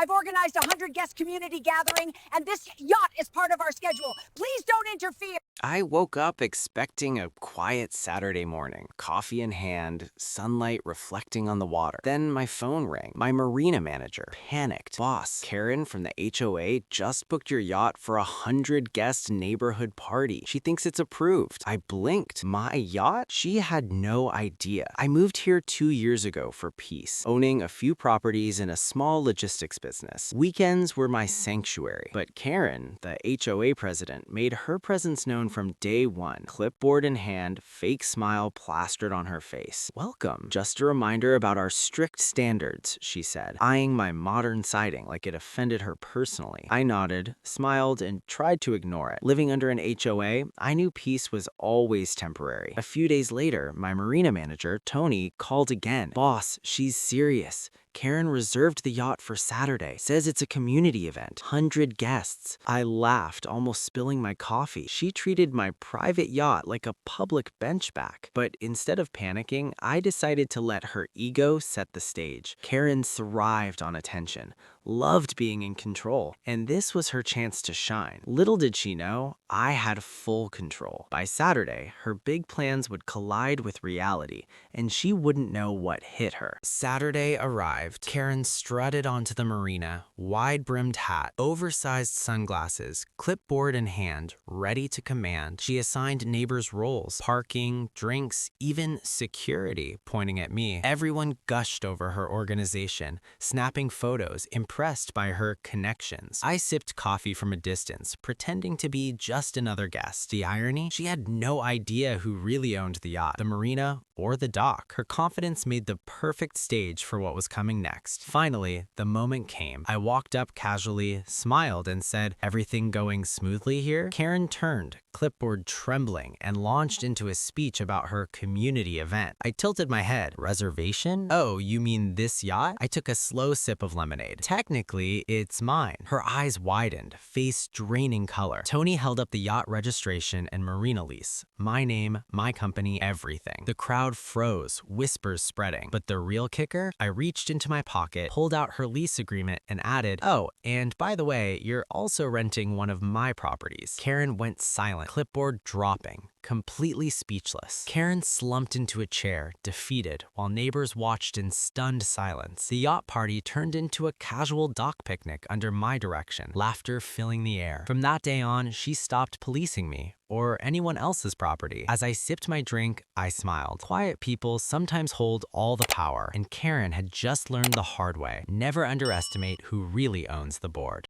I've organized a 100-guest community gathering, and this yacht is part of our schedule. Please don't interfere. I woke up expecting a quiet Saturday morning, coffee in hand, sunlight reflecting on the water. Then my phone rang. My marina manager panicked. Boss, Karen from the HOA just booked your yacht for a 100-guest neighborhood party. She thinks it's approved. I blinked. My yacht? She had no idea. I moved here 2 years ago for peace, owning a few properties in a small logistics business. Weekends were my sanctuary. But Karen, the HOA president, made her presence known from day one, clipboard in hand, fake smile plastered on her face. Welcome. Just a reminder about our strict standards, she said, eyeing my modern siding like it offended her personally. I nodded, smiled, and tried to ignore it. Living under an HOA, I knew peace was always temporary. A few days later, my marina manager, Tony, called again. Boss, she's serious. Karen reserved the yacht for Saturday. Says it's a community event. 100 guests. I laughed, almost spilling my coffee. She treated my private yacht like a public benchback. But instead of panicking, I decided to let her ego set the stage. Karen thrived on attention, loved being in control, and this was her chance to shine. Little did she know, I had full control. By Saturday, her big plans would collide with reality, and she wouldn't know what hit her. Saturday arrived. Karen strutted onto the marina, wide-brimmed hat, oversized sunglasses, clipboard in hand, ready to command. She assigned neighbors roles, parking, drinks, even security, pointing at me. Everyone gushed over her organization, snapping photos, impressed by her connections. I sipped coffee from a distance, pretending to be just another guest. The irony? She had no idea who really owned the yacht, the marina, or the dock. Her confidence made the perfect stage for what was coming next. Finally, the moment came. I walked up casually, smiled, and said, "Everything going smoothly here?" Karen turned, clipboard trembling, and launched into a speech about her community event. I tilted my head. Reservation? Oh, you mean this yacht? I took a slow sip of lemonade. Technically, it's mine. Her eyes widened, face draining color. Tony held up the yacht registration and marina lease. My name, my company, everything. The crowd froze, whispers spreading. But the real kicker? I reached into my pocket, pulled out her lease agreement, and added, "Oh, and by the way, you're also renting one of my properties." Karen went silent, clipboard dropping, completely speechless. Karen slumped into a chair, defeated, while neighbors watched in stunned silence. The yacht party turned into a casual dock picnic under my direction, laughter filling the air. From that day on, she stopped policing me, or anyone else's property. As I sipped my drink, I smiled. Quiet people sometimes hold all the power, and Karen had just learned the hard way. Never underestimate who really owns the board.